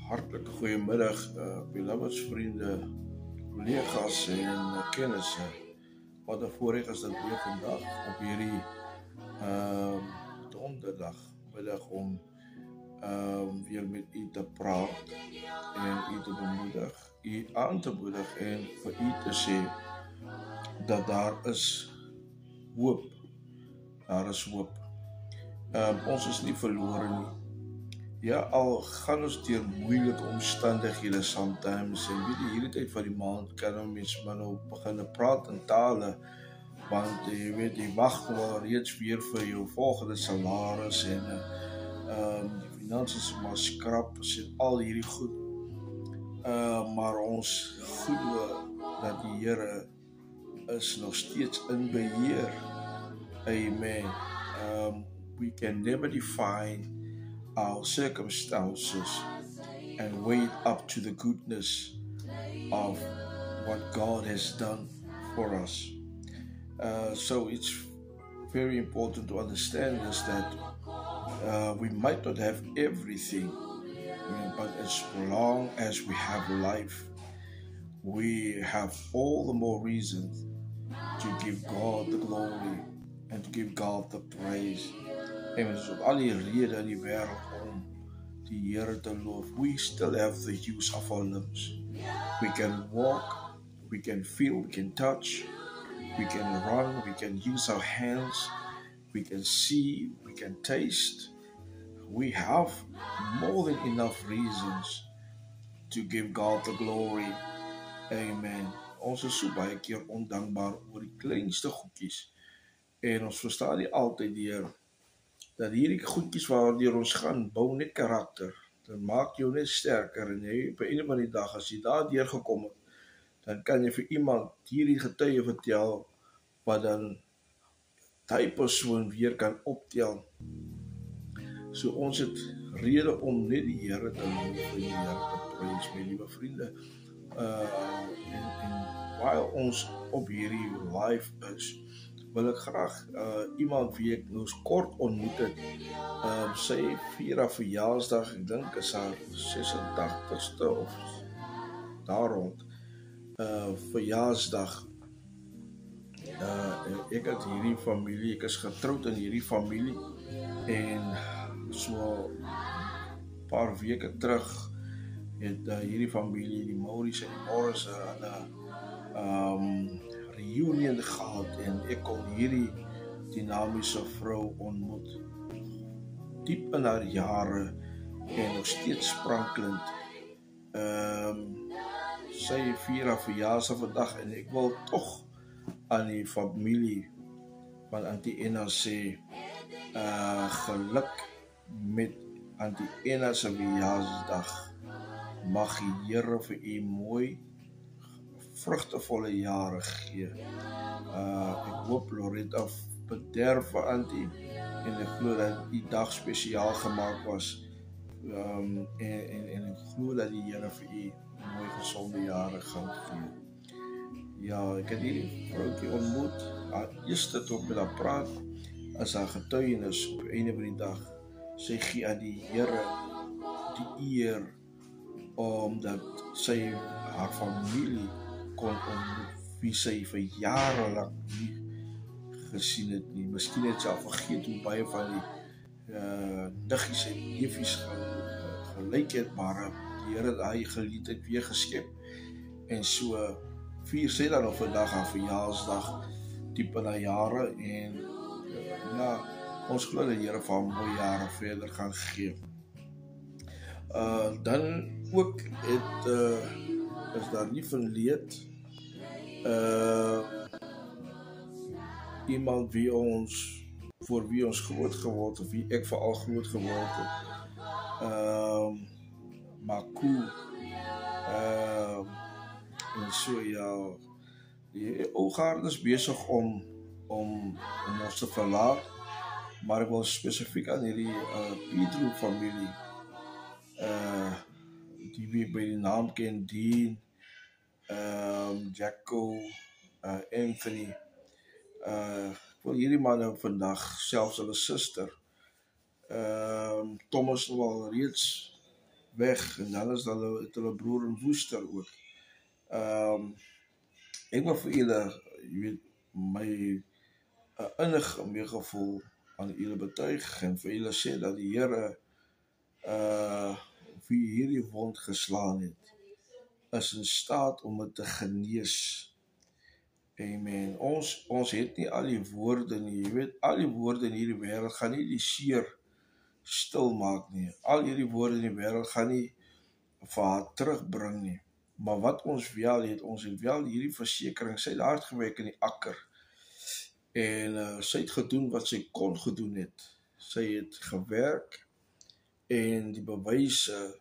Hartelijke goeiemiddag, beloveds, vriende, collega's en kennissen. Wat een voorrecht is dat weer vandag op hierdie donderdagmiddag om weer met u te praat en u te bemoedig, u aan te moedig en vir u te sê dat daar is hoop. Daar is hoop. Ons is nie verlore nie. Ja, al gaan ons deur moeilike omstandighede sometimes, en weet jy, hierdie tyd van die maand kan mens maar nou begin praat in tale, want jy weet, jy wag wel reeds weer vir jou volgende salaris en die finansies maar skrap en al hierdie goed. Maar ons glo dat die Here is nog steeds in beheer. Amen. We can never define our circumstances and wait up to the goodness of what God has done for us. So it's very important to understand this, that we might not have everything, but as long as we have life, we have all the more reason to give God the glory and to give God the praise. En ons het al die rede in die wêreld om die Here te loof. We still have the use of our limbs. We can walk, we can feel, we can touch, we can run, we can use our hands, we can see, we can taste. We have more than enough reasons to give God the glory. Amen. Ons is so baie keer ondankbaar oor die kleinste goedjies. En ons verstaan nie altyd dat hierdie goedjies waardeur ons gaan, bou net karakter. Dan maak jou net sterker, en jy, op 'n einde van die dag, as jy daar deurgekom het, dan kan jy vir iemand hierdie getuie vertel, wat dan die persoon weer kan optel. So ons het rede om net die Here te loof en die Here te prys, my liewe vriende. En while ons op hierdie live is, wil ek graag iemand wie ek nou kort ontmoet het, sy vier haar verjaarsdag, ek dink is haar 86ste of daar rond, verjaarsdag. Ek het hierdie familie, ek is getroud in hierdie familie, en so paar weke terug het hierdie familie, die Maurice en die Morris, reunion gehad, en ek kon hierdie dynamiese vrou ontmoet, diep in haar jare en nog steeds sprankelend. Sy vier haar verjaarsdag vandag, en ek wil tog aan die familie van Auntie Enna sê, geluk met Auntie Enna se verjaarsdag. Mag die Here vir u mooi vrugtevolle jare gee. Ek hoop Loretta bederf vir Auntie, en ek glo dat die dag spesiaal gemaak was, en ek glo dat die Here vir u mooi gesonde jare gaan gee. Ja, ek het hierdie vroukie ontmoet, haar eerste toe met haar praat, as haar getuienis op die einde van die dag. Sy gee aan die Here die eer, omdat sy haar familie kon ontmoet, wie sy vir jare lang nie gesien het nie. Miskien het sy al vergeet hoe baie van die niggies en neefies gelyk het, maar die Here het hy geliefdheid weer geskep, en so vier sy dan op vandag haar verjaarsdag, diep in haar jare, en ja, ons glo dat die Here vir haar mooi jare verder gaan gee. Dan ook is daar nie van leed, iemand voor wie ons groot geword, of wie ek veral groot geword het, Maku, en so ja, die Ougaard is besig om ons te verlaat, maar ek wil spesifiek aan hierdie Pedro familie, die wie by die naam ken, Dean, Jacko, Anthony, ek wil hierdie manne vandag, selfs hulle suster, Thomas al reeds weg, en dan is hulle broer in Woester ook. Ek wil vir julle, jy weet, my innige meegevoel aan julle betuig en vir julle sê dat die Here wie hierdie wond geslaan het, is in staat om dit te genees. Amen. Ons het nie al die woorde nie. Jy weet, al die woorde in hierdie wêreld gaan nie die seer stil maak nie. Al hierdie woorde in die wêreld gaan nie vir haar terugbring nie. Maar wat ons wel het hierdie versekering, sy het hard gewerk in die akker. En sy het gedoen wat sy kon gedoen het. Sy het gewerk en die bewyse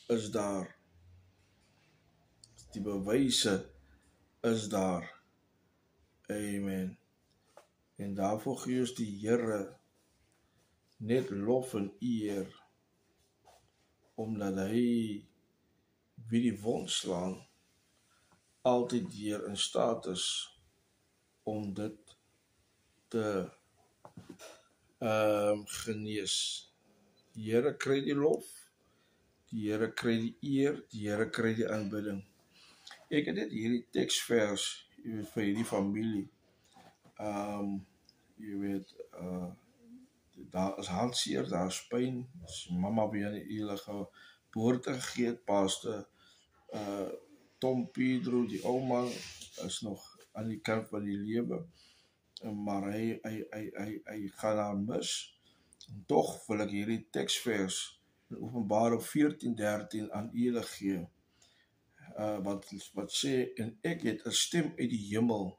is daar. Die bewyse is daar. Amen. En daarvoor gee ons die Here net lof en eer, omdat hy wie die wond slaan altyd weer in staat is om dit te genees. Die Here kry die lof, die Here kry die eer, die Here kry die aanbidding. Ek het net hierdie teksvers vir hierdie familie. Jy weet, daar is hartseer, daar is pyn. Mama by hulle geboorte gegee het, Pastor Tom Pedro, die ou man, is nog aan die kant van die lewe, maar hy gaan haar mis. En tog wil ek hierdie teksvers in Openbaring 14:13 aan julle gee. Wat sê, en ek het 'n stem uit die hemel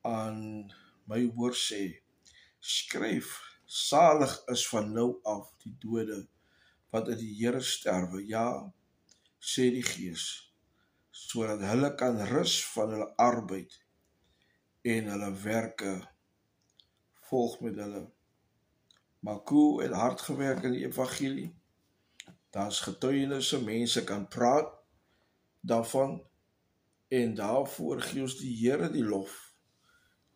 aan my hoor sê, skryf, salig is van nou af die dode, wat in die Here sterwe, ja, sê die Gees, sodat hulle kan rus van hulle arbeid, en hulle werke volg met hulle. Marco het hard gewerk in die evangelie, daar is getuienisse, mense kan praat daarvan, en daarvoor gee ons die Here die lof.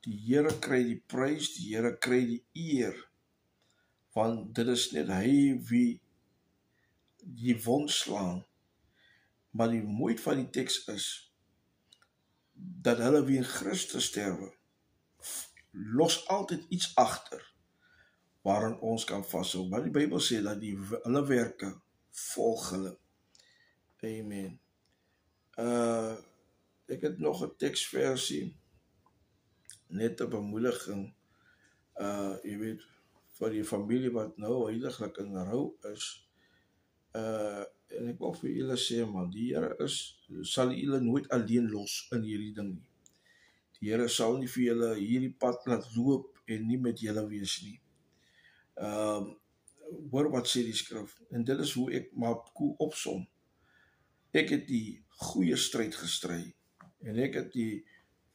Die Here kry die prys, die Here kry die eer, want dit is net hy wie die wond slaan. Maar die mooie van die teks is, dat hulle wie in Christus sterwe, los altyd iets agter, waarin ons kan vashou. Want die Bybel sê dat hulle werke volg hulle. Amen. Ek het nog 'n teksversie, net 'n bemoediging, jy weet, vir die familie wat nou heiliglik in rou is. En ek wil vir julle sê, man, die Here sal julle nooit alleen los in hierdie ding nie. Die Here sal nie vir julle hierdie pad laat loop en nie met julle wees nie. Hoor wat sê die skrif, en dit is hoe ek maar opsom. Ek het die goeie stryd gestry, en ek het die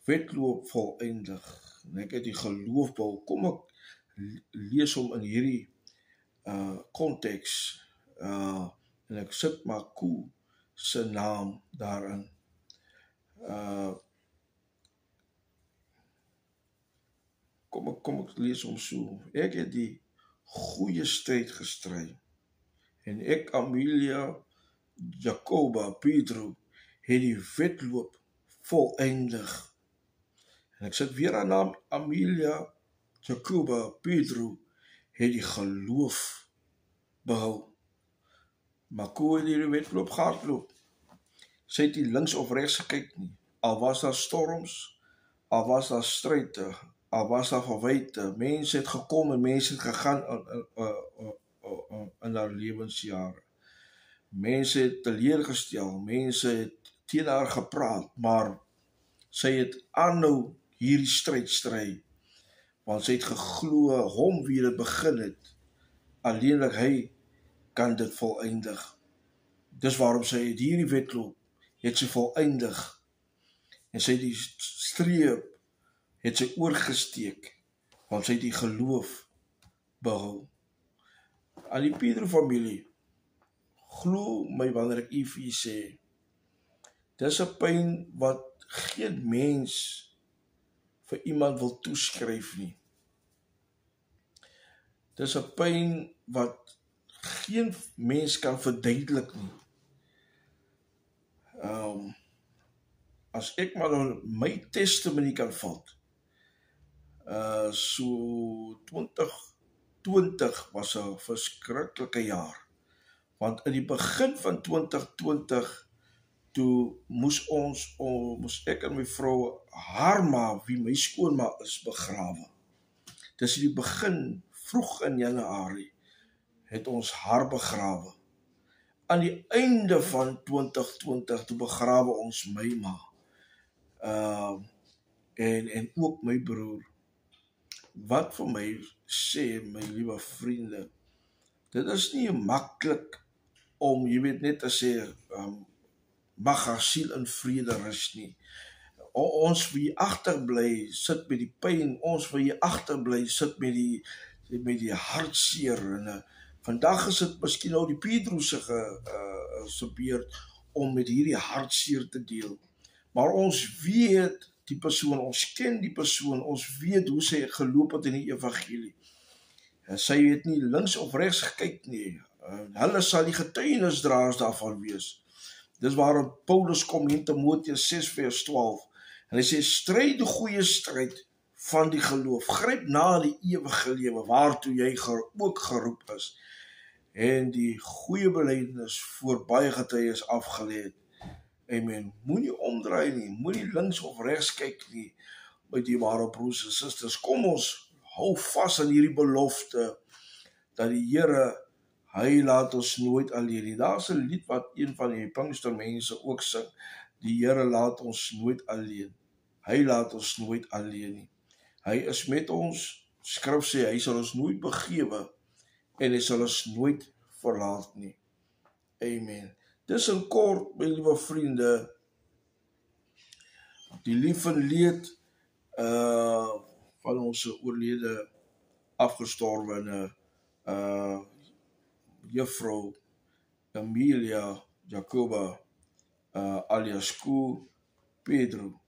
wedloop volëindig, en ek het die geloof behou. Kom ek lees hom in hierdie konteks, en ek sit Marco se naam daarin. Kom ek lees hom so. Ek het die goeie stryd gestry, en ek, Amelia, Jacoba, Pedro, het die wedloop volëindig. En ek sit weer aan naam, Amelia, Jacoba, Pedro, het die geloof behou. Marco het die wedloop gehardloop. Sy het nie links of regs gekyk nie. Al was daar storms, al was daar stryde, al was daar verwyte. Mense het gekom en mense het gegaan in haar lewensjare. Mense het teleurgestel, mense het teen haar gepraat, maar sy het aanhou hierdie stryd stry, want sy het geglo hom wie dit begin het, alleenlik hy kan dit volëindig. Dis waarom sy het hierdie wedloop het sy volëindig, en sy die streep het sy oorgesteek, want sy die geloof behou. Aan die Pedro familie, glo my wanneer ek vir u sê, dis 'n pyn wat geen mens vir iemand wil toeskryf nie. Dis 'n pyn wat geen mens kan verduidelik nie. As ek maar my testimony kan vat, so 2020 was 'n verskriklike jaar, want in die begin van 2020, toe moes ek en my vrou haar ma, wie my skoonma is, begrawe. Dis in die begin, vroeg in Januarie, het ons haar begrawe. Aan die einde van 2020, toe begrawe ons my ma. En ook my broer. Wat vir my sê, my liewe vriende, dit is nie maklik om, jy weet, net te sê, mag haar siel in vrede rus nie. Ons wil hier agterbly, sit met die pyn, ons wil hier agterbly, sit met die hartseer. En vandag is dit miskien nou die Pedro se beurt om met hierdie hartseer te deel. Maar ons weet die persoon, ons ken die persoon, ons weet hoe sy geloop het in die evangelie. En sy het nie links of regs gekyk nie. Hulle sal die getuienisdraers daarvan wees. Dis waarom Paulus kom in Timoteus 6 vers 12. En hy sê, stryd die goeie stryd van die geloof. Gryp na die ewige lewe, waartoe jy ook geroep is. En die goeie belydenis voor baie getuies afgelê het. Amen. Moenie omdraai nie, moenie links of regs kyk nie, by die ware broers en susters. Kom ons hou vas aan hierdie belofte, dat die Here, hy laat ons nooit alleen nie. Daar is 'n lied wat een van die Pinkstermense ook sing, die Here laat ons nooit alleen. Hy laat ons nooit alleen nie. Hy is met ons, skrif sê, hy sal ons nooit begewe, en hy sal ons nooit verlaat nie. Amen. Dis in kort, my liewe vriende, die lief en leed van ons oorlede afgestorwene juffrou Emilia Jacoba alias Koe Pedro.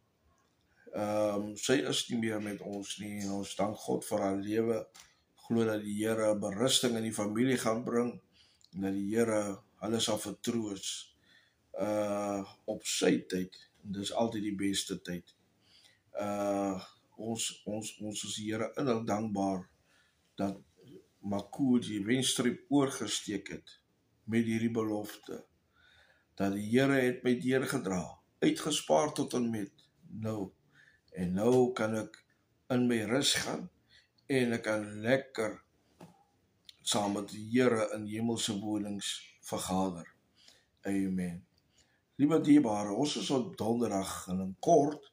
Sy is nie meer met ons nie, en ons dank God vir haar lewe. Glo dat die Here berusting in die familie gaan bring, en dat die Here hulle sal vertroos op sy tyd, en dis altyd die beste tyd. Ons is die Here innerlik dankbaar dat Makoe die wenstreep oorgesteek het met hierdie belofte, dat die Here het my deurgedra, uitgespaar tot en met nou, en nou kan ek in my rus gaan, en ek kan lekker saam met die Here in hemelse wonings vergader. Amen. Liewe dierbare, ons is op donderdag, en in kort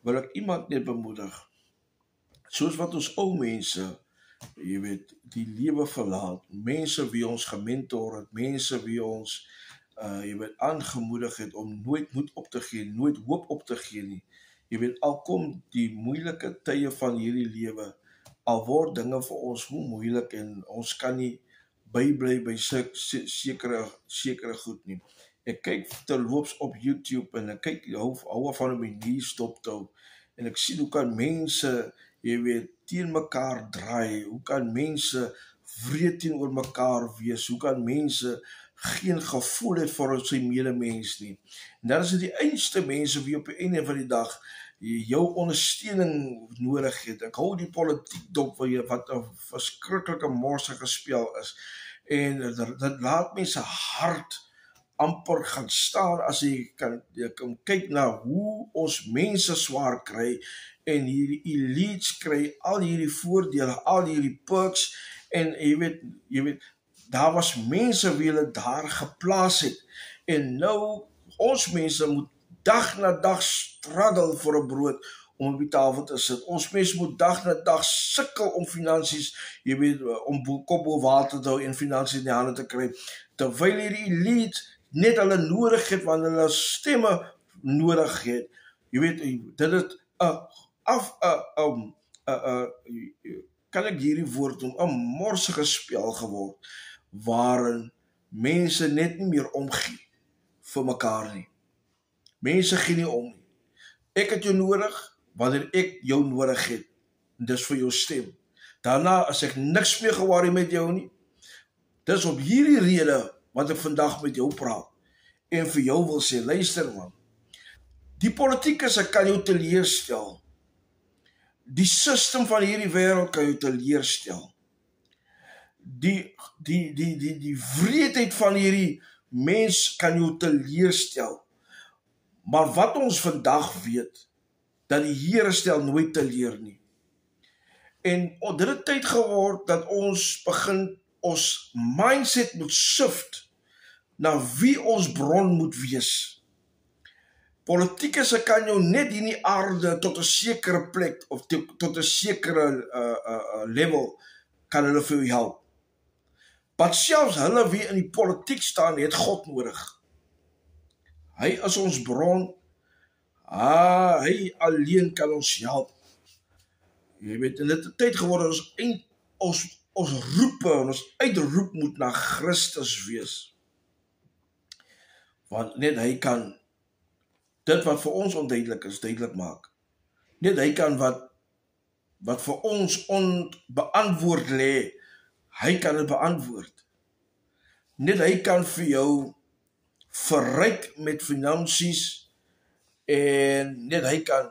wil ek iemand net bemoedig, soos wat ons ou mense, jy weet, die lewe verlaat, mense wie ons gementor het, mense wie ons jy weet, aangemoedig het om nooit moed op te gee, nooit hoop op te gee nie. Jy weet, al kom die moeilike tye van hierdie lewe, al word dinge vir ons hoe moeilik, en ons kan nie bybly by sekere goed nie. Ek kyk terloops op YouTube, en ek kyk, hou van my knees dop te hou, en ek sien hoe kan mense, jy weet, teen mekaar draai, hoe kan mense wreed teenoor mekaar wees, hoe kan mense geen gevoel het vir sy medemens nie. En dan is dit die einste mense wie op die einde van die dag jou ondersteuning nodig het. Ek hou die politiek dop wat 'n verskriklike morsige spel is, en dit laat mense hart amper gaan staan as jy kan kyk na hoe ons mense swaar kry, en hierdie elites kry al hierdie voordele, al hierdie perks, en jy weet, daar was mense wie hulle daar geplaas het, en nou, ons mense moet dag na dag struggle vir 'n brood om op die tafel te sit. Ons mense moet dag na dag sukkel om finansies, jy weet, om kop bo water te hou en finansies in die hande te kry, terwyl hierdie elite net hulle nodig het, want hulle stemme nodig het. Jy weet, dit het kan ek hierdie woord doen, 'n morsige spel geword, waarin mense net nie meer omgee vir mekaar nie. Mense gee nie om nie. Ek het jou nodig, wanneer ek jou nodig het, en dis vir jou stem. Daarna is ek niks meer geworry met jou nie. Dis op hierdie rede wat ek vandag met jou praat. En vir jou wil sê, luister man. Die politieke kan jou teleurstel. Die system van hierdie wêreld kan jou teleurstel. Die wreedheid van hierdie mens kan jou teleurstel. Maar wat ons vandag weet, dat die Here stel nooit teleur nie. En dit het tyd geword dat ons begin, ons mindset moet shift na wie ons bron moet wees. Politieke kan jou net in die aarde tot 'n sekere plek, of tot 'n sekere level, kan hulle vir jou help. Maar selfs hulle wie in die politiek staan, het God nodig. Hy is ons bron. Hy alleen kan ons help. Jy weet, en dit het tyd geword, ons roepe, en ons uitroep moet na Christus wees. Want net hy kan dit wat vir ons onduidelik is, duidelik maak. Net hy kan wat vir ons onbeantwoord lê, hy kan dit beantwoord. Net hy kan vir jou verryk met finansies, en net hy kan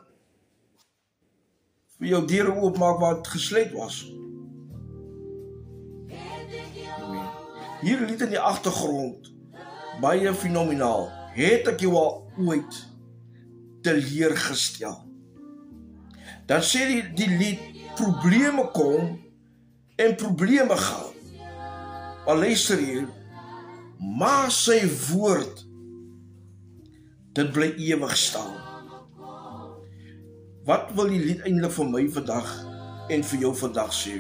vir jou deure oopmaak wat gesluit was. Hier lied in die agtergrond, baie fenomenaal. Het ek jou al ooit teleurgestel? Dan sê die lied, probleme kom en probleme gaan. Maar luister hier, maar sy woord, dit bly ewig staan. Wat wil die lied eintlik vir my vandag en vir jou vandag sê?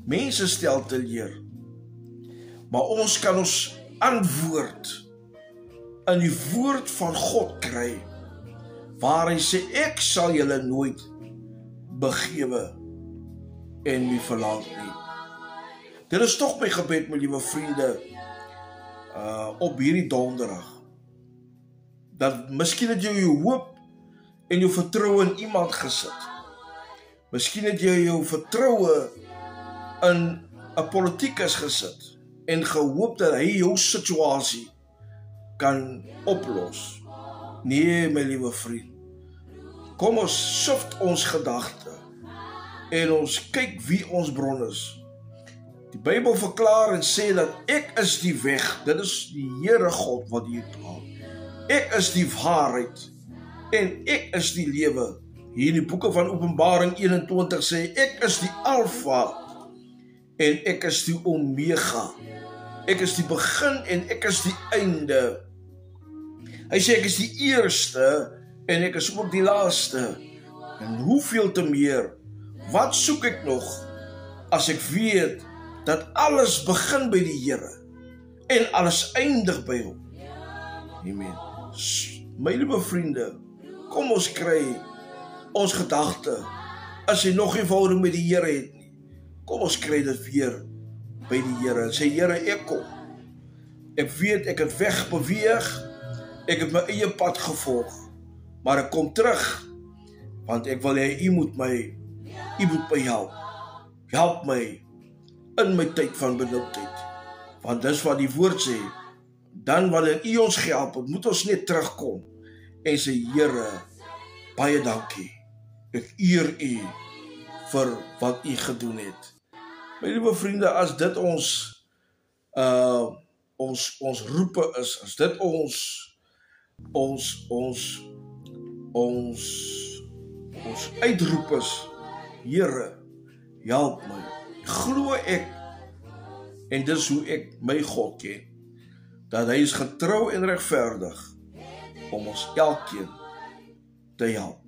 Mense stel teleur, maar ons kan ons antwoord in die woord van God kry, waar hy sê, ek sal julle nooit begewe en nie verlaat nie. Dit is tog my gebed, my liewe vriende, op hierdie donderdag, dat miskien het jy jou hoop en jou vertroue in iemand gesit. Miskien het jy jou vertroue in 'n politikus gesit en gehoop dat hy jou situasie kan oplos. Nee, my liewe vriend. Kom ons shift ons gedagte en ons kyk wie ons bron is. Die Bybel verklaar en sê dat ek is die weg. Dit is die Here God wat hier praat. Ek is die waarheid en ek is die lewe. Hier in die boeke van Openbaring 21 sê, ek is die Alfa en ek is die Omega. Ek is die begin en ek is die einde. Hy sê ek is die eerste en ek is ook die laaste. En hoeveel te meer, wat soek ek nog as ek weet dat alles begin by die Here en alles eindig by hom. Amen. My liewe vriende, kom ons kry ons gedagte, as jy nog geen verhouding met die Here het nie, kom ons kry dit weer by die Here en sê, Here, ek kom. Ek weet, ek het wegbeweeg, ek het my eie pad gevolg, maar ek kom terug, want ek wil hê, u moet my help. Help my in my tyd van benoudheid. Want dis wat die woord sê, dan wanneer u ons gehelp het, moet ons net terugkom en sê, Here, baie dankie. Ek eer u vir wat u gedoen het. My liewe vriende, as dit ons roepe is, as dit ons uitroep is, Here, help my. Glo ek, en dis hoe ek my God ken, dat hy is getrou en regverdig om ons elkeen te help.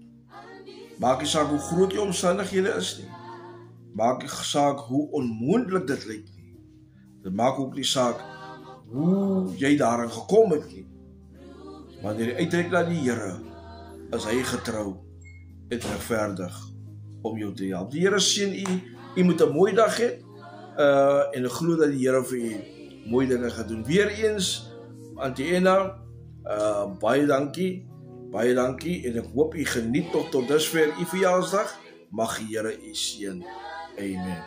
Maak nie saak hoe groot die omstandighede is nie. Maak nie saak hoe onmoontlik dit lyk nie. Dit maak ook nie saak hoe jy daarin gekom het nie. Wanneer jy uitreik na die Here, is hy getrou en regverdig om jou te help. Die Here seën u. U moet 'n mooi dag hê en ek glo dat die Here vir u mooi dinge gaan doen. Weereens, Antiena, baie dankie en ek hoop u geniet tot dusver u verjaarsdag. Mag die Here u seën. Amen.